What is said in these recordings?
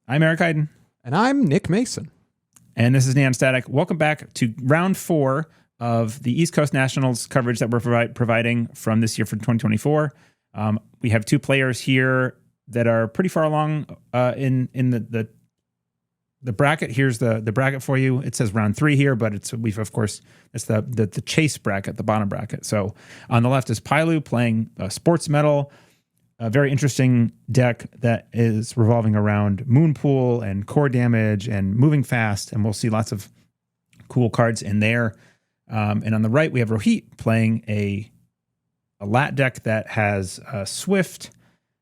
I'm Eric Hayden. And I'm Nick Mason. And this is Neon Static. Welcome back to round 4 of the East Coast Nationals coverage that we're providing from this year for 2024. We have 2 players here that are pretty far along in the bracket. Here's the bracket for you. It says round 3 here, but it's the chase bracket, the bottom bracket. So on the left is Paillu playing Sportsmetal, a very interesting deck that is revolving around Moonpool and core damage and moving fast, and we'll see lots of cool cards in there. And on the right, we have Rohit playing a lat deck that has Swift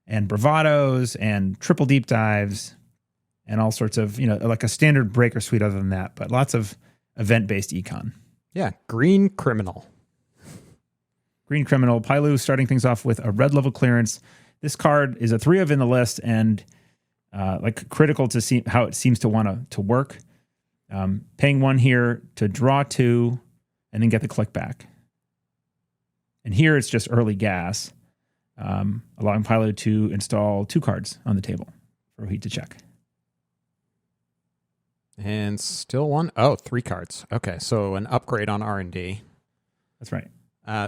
and Bravados and triple deep dives and all sorts of, like a standard breaker suite other than that, but lots of event-based econ. Yeah, Green Criminal. Green Criminal. Paillu starting things off with a red level clearance. This card is a 3 of in the list and critical to see how it seems to want to work. Paying 1 here to draw 2 and then get the click back. And here it's just early gas, allowing Paillu to install 2 cards on the table for Rohit to check. And still 3 cards. Okay, so an upgrade on R&D. That's right.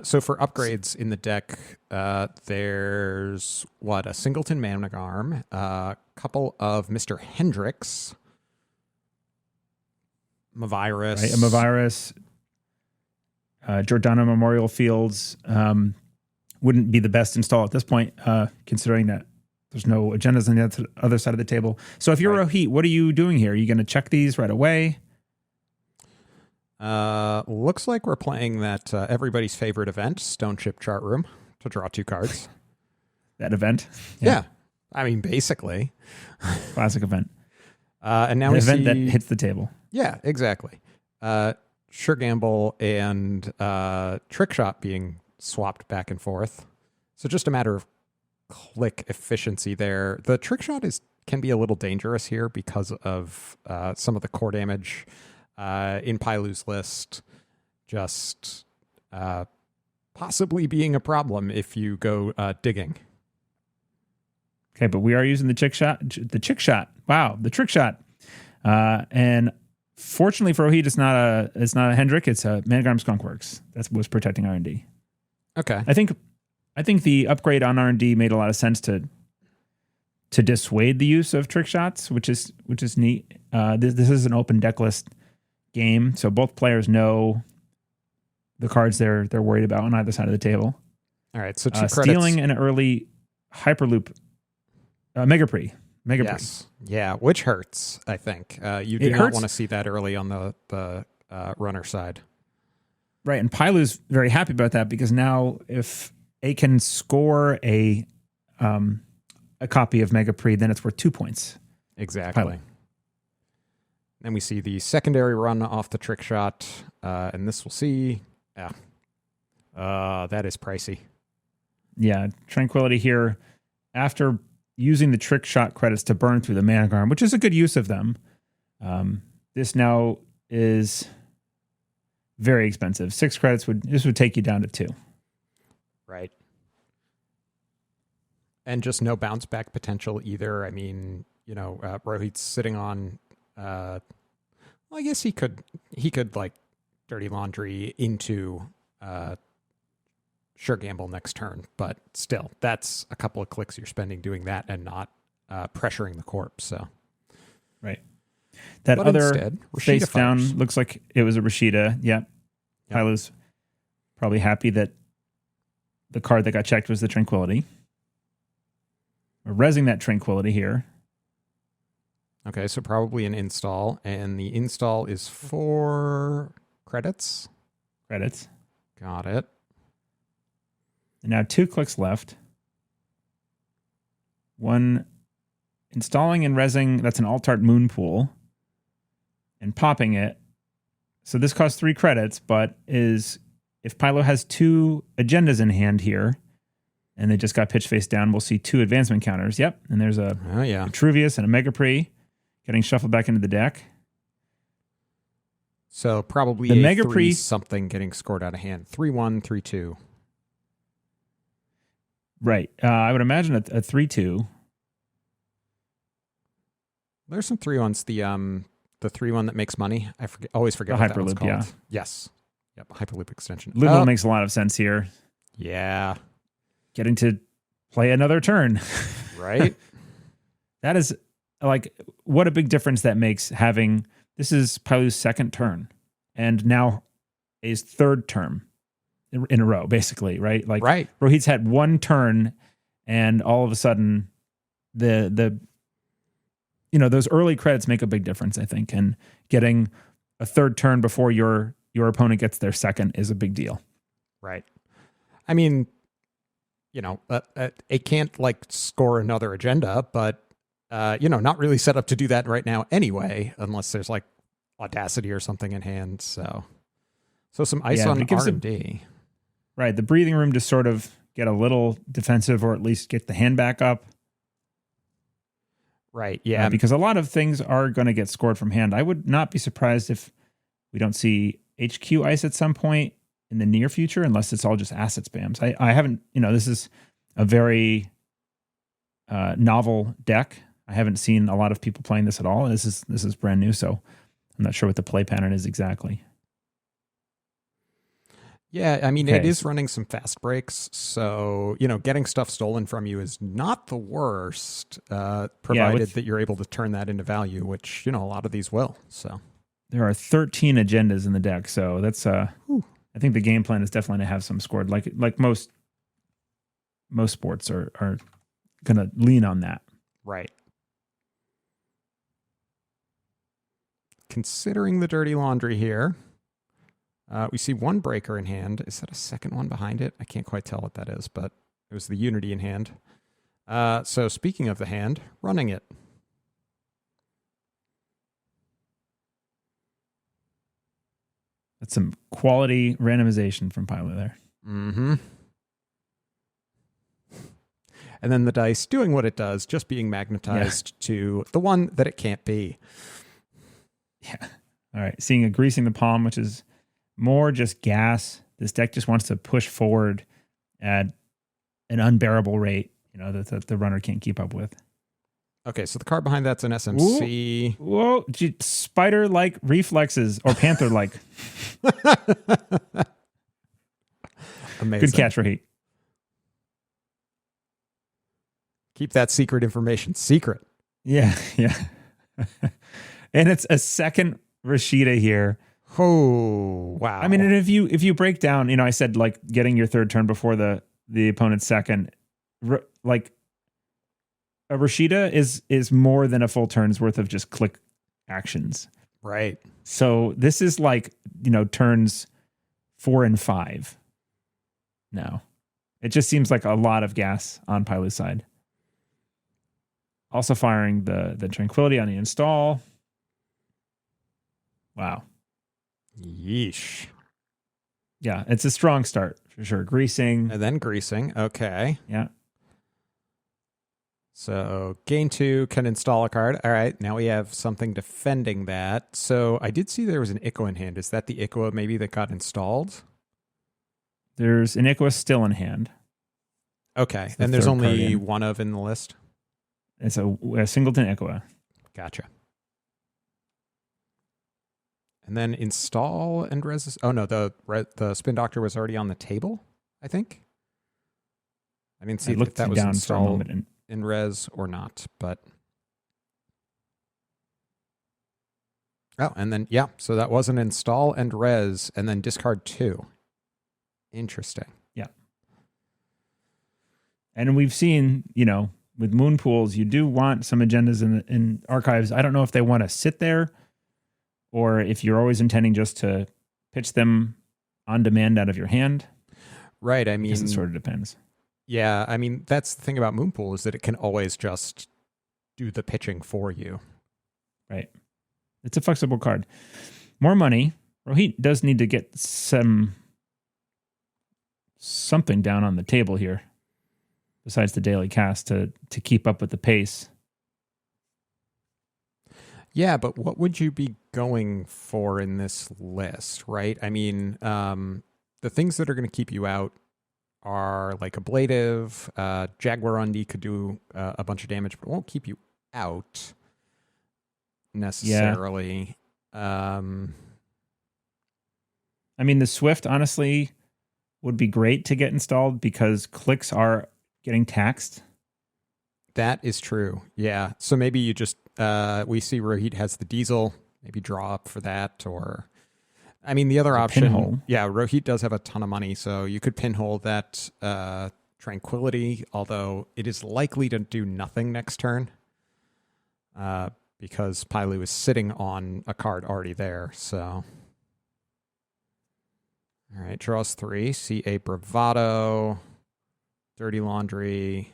So for upgrades in the deck, there's a Singleton Managarm, a couple of Mr. Hendricks, Mavirus. Right, a Mavirus, Giordano Memorial Fields wouldn't be the best install at this point, considering that there's no agendas on the other side of the table. So if you're Rohit, what are you doing here? Are you going to check these right away? Looks like we're playing that everybody's favorite event, Stone Chip Chart Room, to draw 2 cards. That event? Yeah. I mean, basically. Classic event. And now An we event see... that hits the table. Yeah, exactly. Sure Gamble and Trick Shot being swapped back and forth. So just a matter of click efficiency there. The Trick Shot can be a little dangerous here because of some of the core damage in Paillu's list, just possibly being a problem if you go digging. Okay, but we are using the chick shot. Wow, the trick shot. And fortunately for Rohit, it's not a Hendrick. It's a Managarm Skunkworks. That was protecting R&D. Okay, I think the upgrade on R&D made a lot of sense to dissuade the use of trick shots, which is neat. This is an open deck list game, so both players know the cards they're worried about on either side of the table. All right, so 2 credits. Stealing an early Hyperloop Megapre. Yes, yeah, which hurts, I think. You do not want to see that early on the runner side. Right, and Paillu's very happy about that because now if A can score a copy of Megapre, then it's worth 2 points. Exactly. Then we see the secondary run off the trick shot, and this we'll see. Yeah, that is pricey. Yeah, Tranquility here. After using the trick shot credits to burn through the Managarm, which is a good use of them, this now is very expensive. 6 credits would take you down to 2. Right. And just no bounce back potential either. I mean, Rohit's sitting on... I guess he could like dirty laundry into Sure Gamble next turn, but still, that's a couple of clicks you're spending doing that and not pressuring the corpse. So, right. That but other instead, face down fires. looks like it was a Rashida. Yeah, Paillu's probably happy that the card that got checked was the Tranquility. We're rezzing that Tranquility here. Okay, so probably an install, and the install is 4 credits. Got it. And now 2 clicks left. 1 installing and rezzing, that's an Altart Moonpool, and popping it. So this costs 3 credits, but if Paillu has 2 agendas in hand here, and they just got pitch face down, we'll see 2 advancement counters. Yep, and there's a Vitruvius and a Megapre getting shuffled back into the deck. So probably the a Megapre 3 something getting scored out of hand. 3-1, 3-2. Right. I would imagine a 3-2. There's some 3-1s. The 3-1 that makes money. Always forget The what that one's Hyperloop, called. yeah. Yes. Yep. Hyperloop extension. Lubo makes a lot of sense here. Yeah. Getting to play another turn. Right. That is like, what a big difference that makes having, this is Paillu's second turn and now his third term in a row, basically, right? Like, right. Rohit's had one turn and all of a sudden the those early credits make a big difference, I think. And getting a third turn before your opponent gets their second is a big deal. Right. I mean, it can't like score another agenda, but not really set up to do that right now anyway, unless there's like Audacity or something in hand. So some ice on R&D. Right. The breathing room to sort of get a little defensive or at least get the hand back up. Right. Yeah. Because a lot of things are going to get scored from hand. I would not be surprised if we don't see HQ ice at some point in the near future, unless it's all just asset spams. I haven't, this is a very novel deck. I haven't seen a lot of people playing this at all. This is brand new, so I'm not sure what the play pattern is exactly. Yeah, I mean, It is running some fast breaks, so, getting stuff stolen from you is not the worst, provided that you're able to turn that into value, which, a lot of these will, so. There are 13 agendas in the deck, so that's, I think the game plan is definitely to have some scored, like most sports are going to lean on that. Right. Considering the dirty laundry here, we see one breaker in hand. Is that a second one behind it? I can't quite tell what that is, but it was the Unity in hand. So speaking of the hand, running it. That's some quality randomization from Paillu there. Mm-hmm. And then the dice doing what it does, just being magnetized to the one that it can't be. Yeah. All right. Seeing a greasing the palm, which is more just gas. This deck just wants to push forward at an unbearable rate, that the runner can't keep up with. Okay, so the card behind that's an SMC. Whoa, spider-like reflexes or panther-like. Amazing. Good catch, Rohit. Keep that secret information secret. Yeah. And it's a second Rashida here. Oh, wow. I mean, and if you break down, I said like getting your third turn before the opponent's second, like a Rashida is more than a full turn's worth of just click actions. Right. So this is like, turns 4 and 5 now. It just seems like a lot of gas on Paillu's side. Also firing the Tranquility on the install. Wow. Yeesh. Yeah, it's a strong start for sure. Greasing. And then greasing. Okay. Yeah. So gain 2 can install a card. All right. Now we have something defending that. So I did see there was an Ico in hand. Is that the Ico maybe that got installed? There's an Ico still in hand. Okay. And there's only one of in the list? It's a singleton Ico. Gotcha. And then install and res. Oh no, the Spin Doctor was already on the table, I think. I didn't see if that was installed in res or not, but and then so that was an install and res, and then discard 2. Interesting. Yeah. And we've seen, with moon pools, you do want some agendas in archives. I don't know if they want to sit there, or if you're always intending just to pitch them on demand out of your hand. Right. I mean, it sort of depends. Yeah. I mean, that's the thing about Moonpool is that it can always just do the pitching for you. Right. It's a flexible card. More money. Rohit does need to get something down on the table here, besides the daily cast, to keep up with the pace. Yeah, but what would you be going for in this list, right? I mean, the things that are going to keep you out are like ablative. Jaguar Undy could do a bunch of damage, but it won't keep you out. necessarily. I mean, the Swift honestly would be great to get installed because clicks are getting taxed. That is true. Yeah. So maybe you just we see Rohit has the diesel. Maybe draw up for that, or I mean the other option. Pinhole. Yeah, Rohit does have a ton of money, so you could pinhole that Tranquility. Although it is likely to do nothing next turn, because Paillu is sitting on a card already there. So. All right, draws 3. CA Bravado, Dirty Laundry,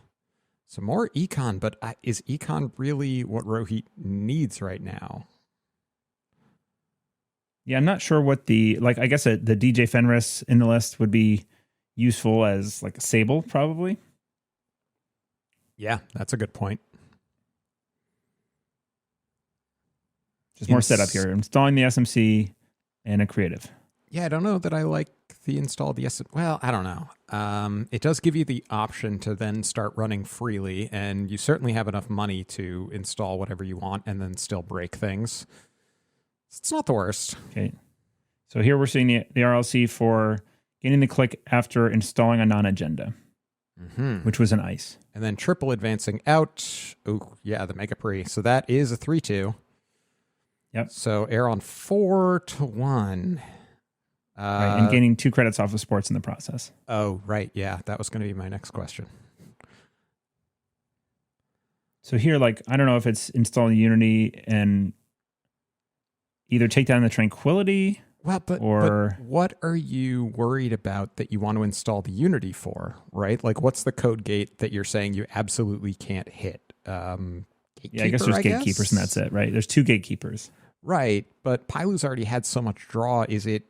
some more Econ, but is Econ really what Rohit needs right now? Yeah, I'm not sure what I guess the DJ Fenris in the list would be useful as like a Sable, probably. Yeah, that's a good point. Just more setup here. Installing the SMC and a creative. Yeah, I don't know that I like the install the well, I don't know. It does give you the option to then start running freely, and you certainly have enough money to install whatever you want and then still break things. It's not the worst. Okay. So here we're seeing the RLC for getting the click after installing a non-agenda, which was an ice. And then triple advancing out. Oh, yeah, the Mega Pre. So that is a 3-2. Yep. So air on 4-1. Right, and gaining 2 credits off of sports in the process. Oh, right. Yeah, that was going to be my next question. So here, I don't know if it's installing Unity and either take down the Tranquility. Well, but what are you worried about that you want to install the Unity for, right? Like, what's the code gate that you're saying you absolutely can't hit? Yeah, I guess there's gatekeepers, and that's it, right? There's 2 gatekeepers. Right, but Paillu's already had so much draw. Is it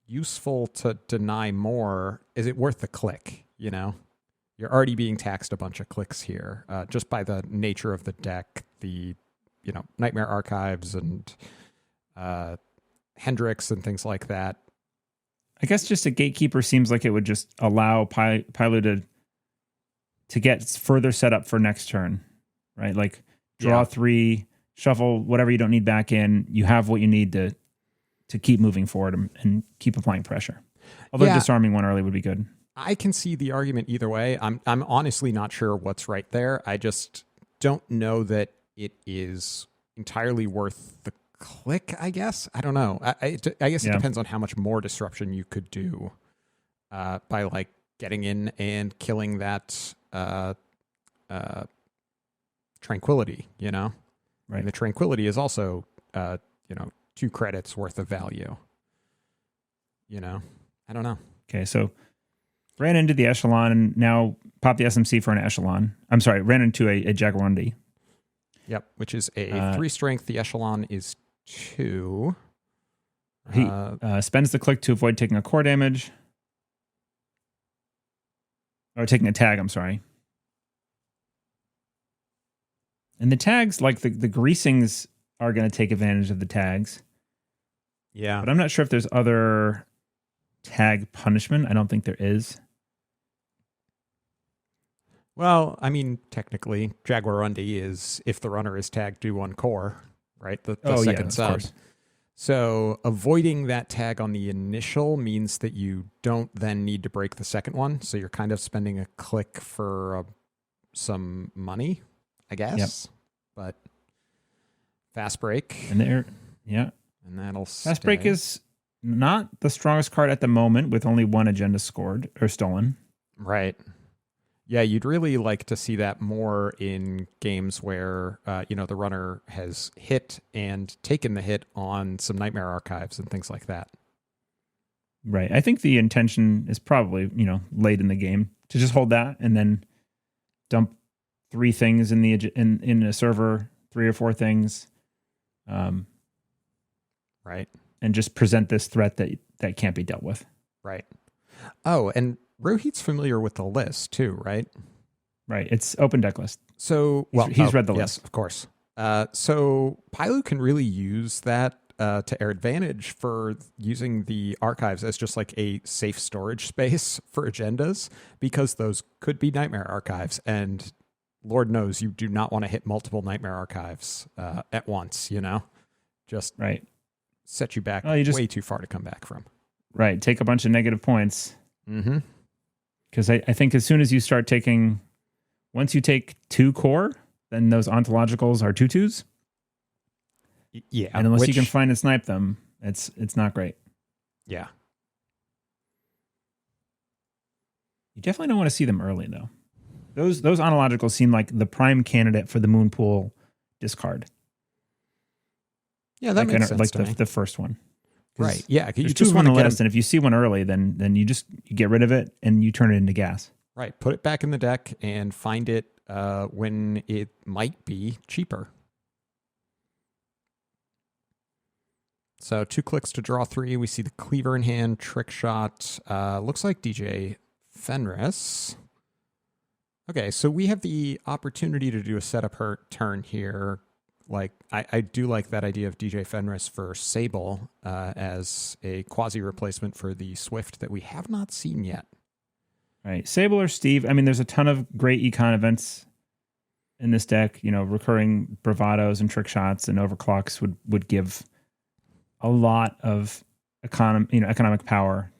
useful to deny more? Is it worth the click? You know, you're already being taxed a bunch of clicks here, just by the nature of the deck, the Nightmare Archives and Hendrix and things like that. I guess just a gatekeeper seems like it would just allow Paillu to get further set up for next turn, right? Like draw 3, shuffle whatever you don't need back in. You have what you need to keep moving forward and keep applying pressure. Although disarming one early would be good. I can see the argument either way. I'm honestly not sure what's right there. I just don't know that it is entirely worth the click, I guess. I don't know. I guess it depends on how much more disruption you could do by getting in and killing that Tranquility, Right. And the Tranquility is also 2 credits worth of value. I don't know. Okay, so ran into the Echelon and now pop the SMC for an Echelon. I'm sorry, ran into a Jaguarundi. Yep, which is a 3 strength. The Echelon is 2. He spends the click to avoid taking a core damage. Or taking a tag, I'm sorry. And the tags, like the greasings, are going to take advantage of the tags. Yeah. But I'm not sure if there's other tag punishment. I don't think there is. Well, I mean, technically, Jaguarundi is if the runner is tagged, do 1 core, right? The second sub. Of course. So avoiding that tag on the initial means that you don't then need to break the second one. So you're kind of spending a click for some money, I guess. Yep. But fast break. And there, yeah. And that'll Fast break is not the strongest card at the moment with only 1 agenda scored or stolen. Right. Yeah, you'd really like to see that more in games where, the runner has hit and taken the hit on some Nightmare Archives and things like that. Right. I think the intention is probably, late in the game to just hold that and then dump 3 things in in a server, 3 or 4 things. Right. And just present this threat that can't be dealt with. Right. Oh, and Rohit's familiar with the list too, right? Right. It's open deck list. So, he's read the yes, list. Of course. So Paillu can really use that to their advantage for using the archives as just like a safe storage space for agendas, because those could be Nightmare Archives, and Lord knows you do not want to hit multiple Nightmare Archives at once, Just right. set you back way too far to come back from. Right. Take a bunch of negative points. Mm-hmm. Because I think as soon as you start taking, once you take 2 core, then those ontologicals are 2/2s. Yeah. And unless you can find and snipe them, it's not great. Yeah. You definitely don't want to see them early, though. Those ontologicals seem like the prime candidate for the Moonpool discard. Yeah, that makes sense to me. The first one. Right. Yeah. You just want to list, and if you see one early, then you get rid of it and you turn it into gas. Right. Put it back in the deck and find it when it might be cheaper. So 2 clicks to draw 3. We see the Cleaver in hand, Trick Shot. Looks like DJ Fenris. Okay, so we have the opportunity to do a setup turn here. Like, I do like that idea of DJ Fenris for Sable as a quasi replacement for the Swift that we have not seen yet. Right. Sable or Steve. I mean, there's a ton of great econ events in this deck. Recurring bravados and trick shots and overclocks would give a lot of economic power.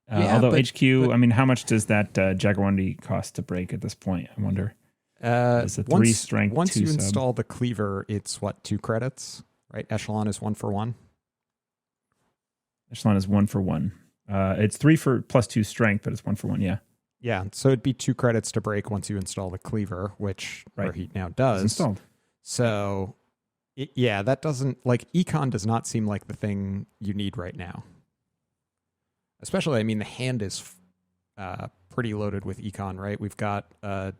Although HQ, I mean, how much does that Jaguarundi cost to break at this point? I wonder. It's a 3 strength. Once you sub. install the Cleaver, it's 2 credits, right? Echelon is 1 for 1. Echelon is 1 for 1. It's 3 for +2 strength, but it's 1 for 1. Yeah. Yeah. So it'd be 2 credits to break once you install the Cleaver, which Rohit now does. It's installed. So, that doesn't econ does not seem like the thing you need right now. Especially, I mean, the hand is pretty loaded with econ, right? We've got a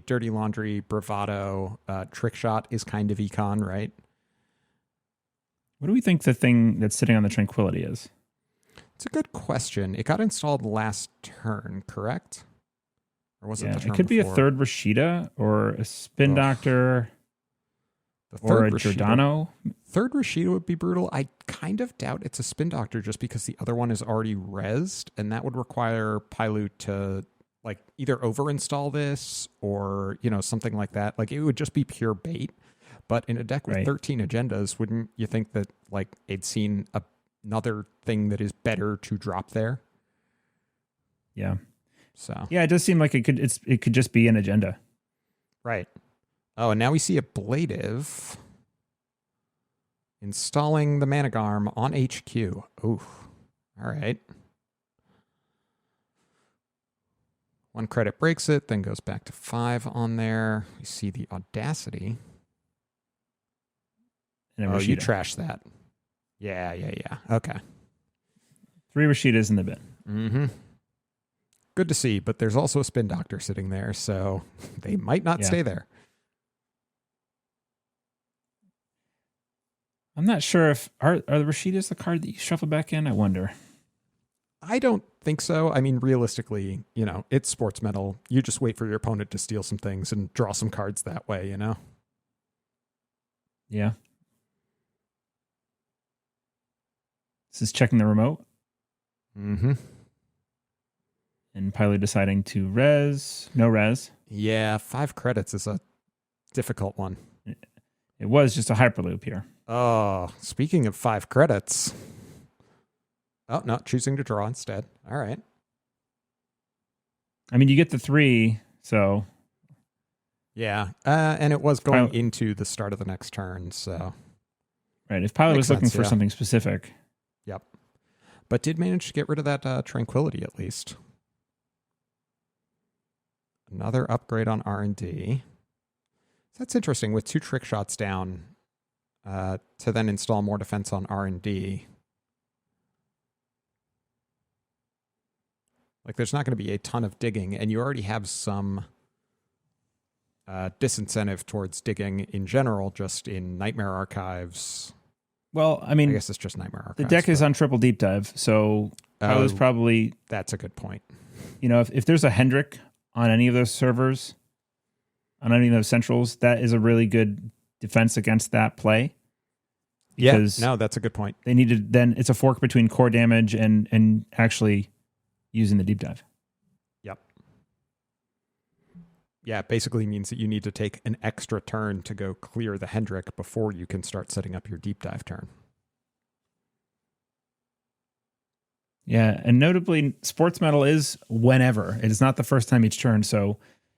Dirty Laundry, Bravado, Trick Shot is kind of econ, right? What do we think the thing that's sitting on the Tranquility is? It's a good question. It got installed last turn, correct? Or was it the turn it could be a before? 3rd Rashida or a Spin Doctor or a Giordano. 3rd Rashida would be brutal. I kind of doubt it's a Spin Doctor just because the other one is already rezzed, and that would require Paillu to either overinstall this or, something like that. It would just be pure bait. But in a deck with 13 agendas, wouldn't you think that they'd seen another thing that is better to drop there? Yeah. So yeah, it does seem like it could just be an agenda. Right. Oh, and now we see Ablative installing the Managarm on HQ. Ooh. All right. 1 credit breaks it, then goes back to 5 on there. We see the Audacity. And you trashed that. Yeah. Okay. 3 Rashidas in the bin. Mm-hmm. Good to see, but there's also a Spin Doctor sitting there, so they might not stay there. I'm not sure if are the Rashidas the card that you shuffle back in. I wonder. I don't think so. I mean, realistically, it's Sportsmetal. You just wait for your opponent to steal some things and draw some cards that way, Yeah. This is checking the remote. Mm-hmm. And Paillu deciding to no res. Yeah, 5 credits is a difficult one. It was just a Hyperloop here. Oh, speaking of 5 credits. Oh, no, choosing to draw instead. All right. I mean, you get the 3, so. Yeah, and it was going into the start of the next turn, so. Right, if Paillu was looking for something specific. Yep. But did manage to get rid of that Tranquility at least. Another upgrade on R&D. So that's interesting, with 2 trick shots down to then install more defense on R&D. There's not going to be a ton of digging, and you already have some disincentive towards digging in general, just in Nightmare Archives. Well, I mean, I guess it's just Nightmare Archives. The deck is on triple deep dive, so Paillu's probably... That's a good point. If there's a Hendrick on any of those servers, on any of those centrals, that is a really good defense against that play. Yeah, no, that's a good point. They need to, then it's a fork between core damage and actually using the deep dive. Yep. Yeah, it basically means that you need to take an extra turn to go clear the Hendrick before you can start setting up your deep dive turn. Yeah, and notably, Sportsmetal is whenever. It is not the first time each turn. So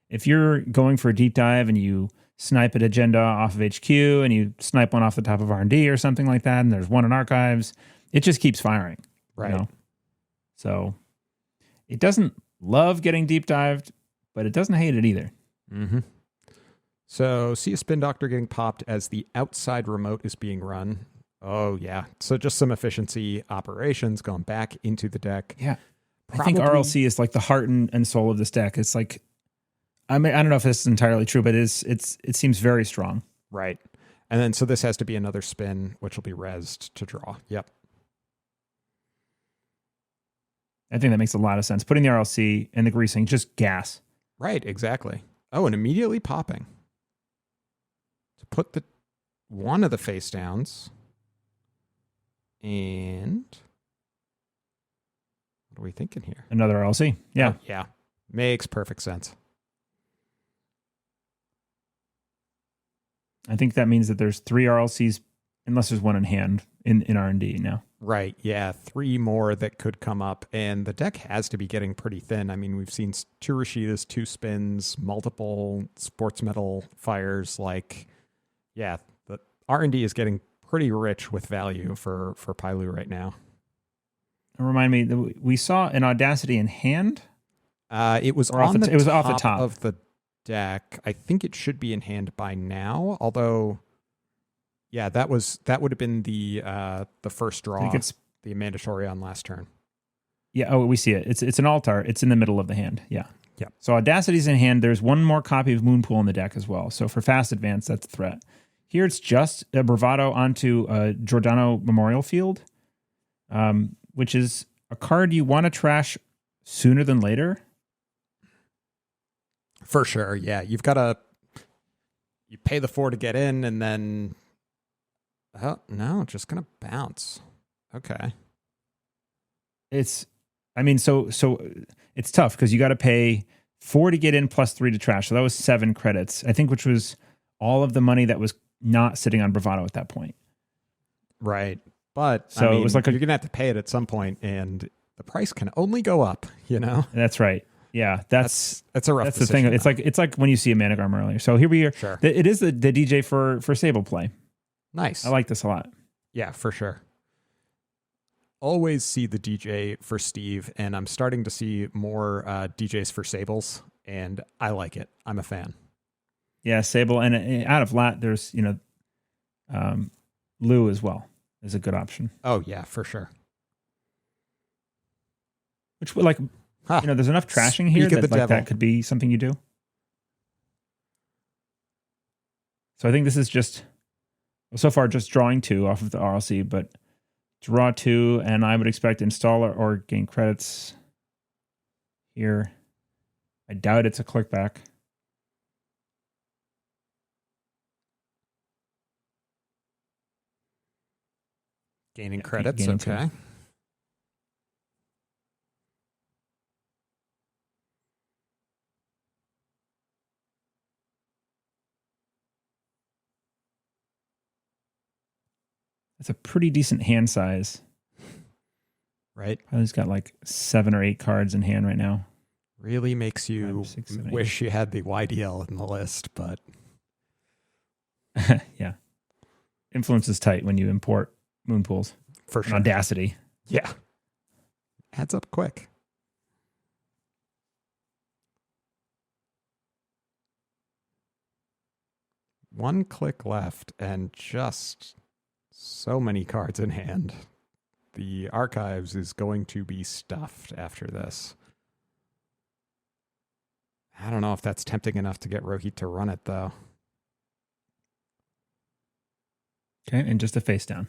if you're going for a deep dive and you snipe an agenda off of HQ and you snipe one off the top of R&D or something like that, and there's one in archives, it just keeps firing. Right. You know? So it doesn't love getting deep dived, but it doesn't hate it either. Mm-hmm. So see a Spin Doctor getting popped as the outside remote is being run. Oh, yeah. So just some efficiency operations going back into the deck. Yeah. I think RLC is like the heart and soul of this deck. It's like, I mean, I don't know if this is entirely true, but it seems very strong. Right. And then so this has to be another spin, which will be rezzed to draw. Yep. I think that makes a lot of sense. Putting the RLC and the greasing, just gas. Right, exactly. Oh, and immediately popping. To put the one of the face downs. And what are we thinking here? Another RLC. Yeah. Oh, yeah. Makes perfect sense. I think that means that there's 3 RLCs, unless there's one in hand in R&D now. Right. Yeah. 3 more that could come up. And the deck has to be getting pretty thin. I mean, we've seen 2 Rashidas, 2 spins, multiple Sportsmetal fires. Like, yeah, the R&D is getting pretty rich with value for Paillu right now. Remind me, we saw an Audacity in hand? It was off the top of the deck. I think it should be in hand by now. Although, yeah, that would have been the first draw. I think it's the mandatory on last turn. Yeah. Oh, we see it. It's an altar. It's in the middle of the hand. Yeah. Yeah. So Audacity's in hand. There's one more copy of Moonpool in the deck as well. So for fast advance, that's a threat. Here it's just a Bravado onto Giordano Memorial Field, which is a card you want to trash sooner than later. For sure, yeah. You pay the 4 to get in, and then, oh, no, just going to bounce. Okay. So it's tough because you got to pay 4 to get in plus 3 to trash. So that was 7 credits, I think, which was all of the money that was not sitting on Bravado at that point. Right. But so it was like you're going to have to pay it at some point, and the price can only go up, you know? That's right. Yeah, that's a rough That's the thing. though. It's like when you see a Manigarm earlier. So here we are. Sure. It is the DJ for Sable play. Nice. I like this a lot. Yeah, for sure. Always see the DJ for Steve, and I'm starting to see more DJs for Sables, and I like it. I'm a fan. Yeah, Sable, and out of Lat, there's Lou as well is a good option. Oh yeah, for sure. Which like there's enough trashing here that could be something you do. So I think this is just so far just drawing 2 off of the RLC, but draw 2, and I would expect install or gain credits here. I doubt it's a clickback. Gaining credits, okay. It's a pretty decent hand size. Right. He's got like 7 or 8 cards in hand right now. Really makes you 5, 6, 7, wish you had the YDL in the list, but yeah. Influence is tight when you import Moonpools. For sure. Audacity. Yeah. Adds up quick. One click left and just so many cards in hand. The archives is going to be stuffed after this. I don't know if that's tempting enough to get Rohit to run it, though. Okay, and just a face down.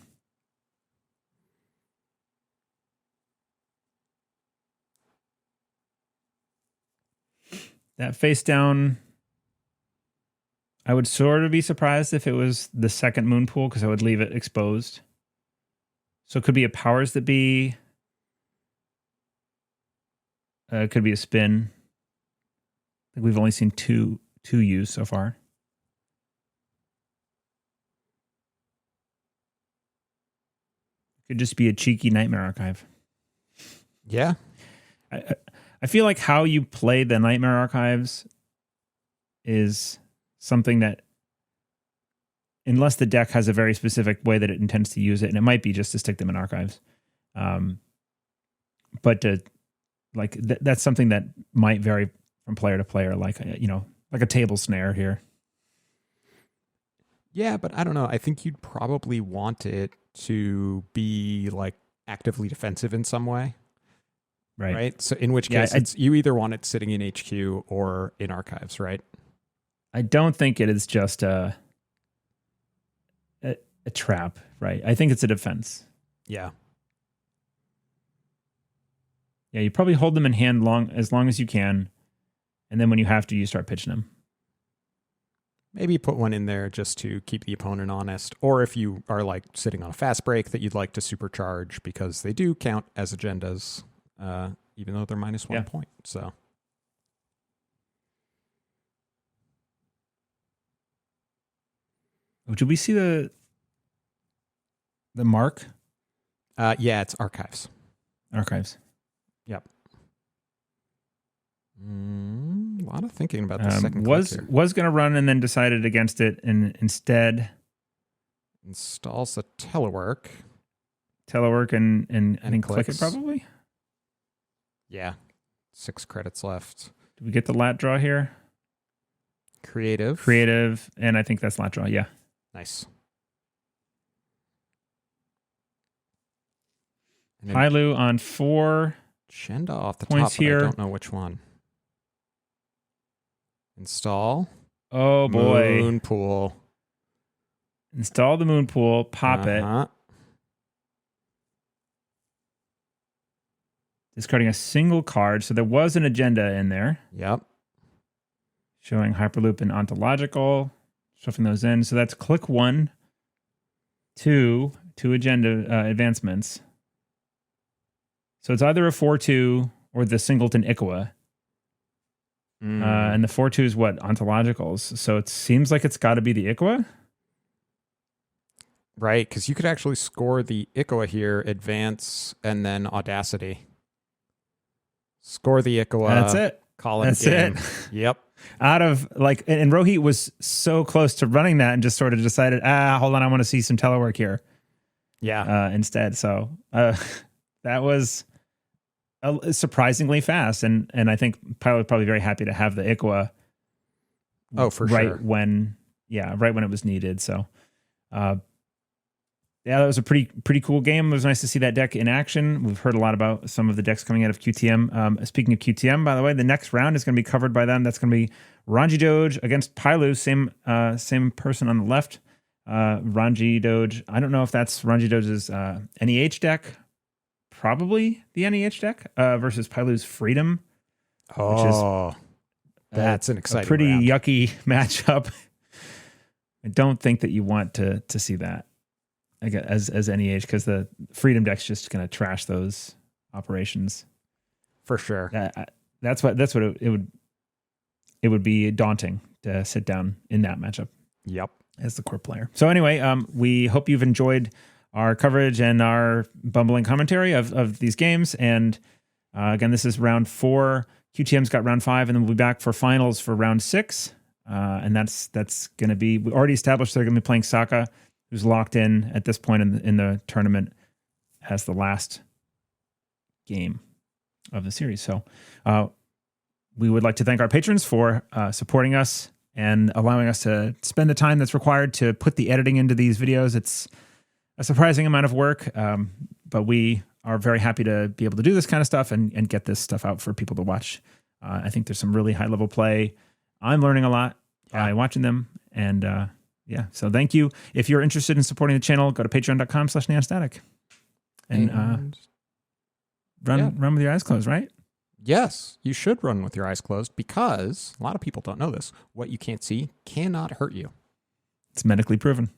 That face down, I would sort of be surprised if it was the second Moonpool because I would leave it exposed. So it could be a powers that be. It could be a spin. I think we've only seen two 2 used so far. Could just be a cheeky Nightmare Archive. Yeah. I feel like how you play the Nightmare Archives is something that, unless the deck has a very specific way that it intends to use it, and it might be just to stick them in archives. But that's something that might vary from player to player, like a table snare here. Yeah, but I don't know. I think you'd probably want it to be like actively defensive in some way. Right. So in which case you either want it sitting in HQ or in archives, right? I don't think it is just a trap, right? I think it's a defense. Yeah. Yeah, you probably hold them in hand as long as you can, and then when you have to, you start pitching them. Maybe put one in there just to keep the opponent honest, or if you are like sitting on a fast break that you'd like to supercharge, because they do count as agendas, even though they're -1 point. So. Did we see the mark? Yeah, it's archives. Archives. Yep. A lot of thinking about the second was going to run and then decided against it, and instead installs a telework and I think click it probably. Yeah, 6 credits left. Did we get the lat draw here? Creative, and I think that's lat draw. Yeah, nice. Paillu on 4. Chenda off the points top, but here. I don't know which one. Install. Oh boy. Moon pool. Install the moon pool. Pop it. Discarding a single card. So there was an agenda in there. Yep. Showing Hyperloop and Ontological. Shuffling those in. So that's click 1. 2 agenda advancements. So it's either a 4-2 or the singleton Ikawa. And the 4-2 is what? Ontologicals. So it seems like it's got to be the Ikawa. Right, because you could actually score the Ikawa here, advance, and then Audacity. Score the Ikawa. That's it. Call it game. Yep. Out of and Rohit was so close to running that and just sort of decided, hold on, I want to see some telework here. Yeah. Instead. So that was surprisingly fast, and I think Paillu was probably very happy to have the Ikawa. Oh, for right sure. when it was needed. So, that was a pretty cool game. It was nice to see that deck in action. We've heard a lot about some of the decks coming out of QTM. Speaking of QTM, by the way, the next round is going to be covered by them. That's going to be Ranji Doge against Paillu. Same person on the left. Ranji Doge. I don't know if that's Ranji Doge's NEH deck. Probably the NEH deck versus Paillu's Freedom, which is that's an exciting, pretty round. Yucky matchup. I don't think that you want to see that as NEH, because the Freedom deck's just going to trash those operations for sure. That's what it would be daunting to sit down in that matchup. Yep, as the core player. So anyway, we hope you've enjoyed our coverage and our bumbling commentary of these games. And again, this is round 4. QTM's got round 5, and then we'll be back for finals for round 6. And that's going to be, we already established they're going to be playing Saka, who's locked in at this point in the tournament as the last game of the series. So we would like to thank our patrons for supporting us and allowing us to spend the time that's required to put the editing into these videos. It's a surprising amount of work, but we are very happy to be able to do this kind of stuff and get this stuff out for people to watch. I think there's some really high-level play. I'm learning a lot by watching them, and so thank you. If you're interested in supporting the channel, go to patreon.com/neonstatic and run with your eyes closed, right? Yes, you should run with your eyes closed, because a lot of people don't know this. What you can't see cannot hurt you. It's medically proven.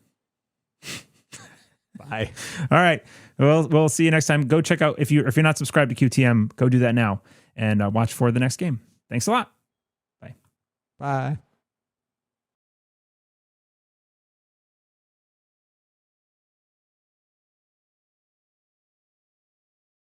Bye. All right. We'll see you next time. Go check out, if you're not subscribed to QTM, go do that now and watch for the next game. Thanks a lot. Bye. Bye.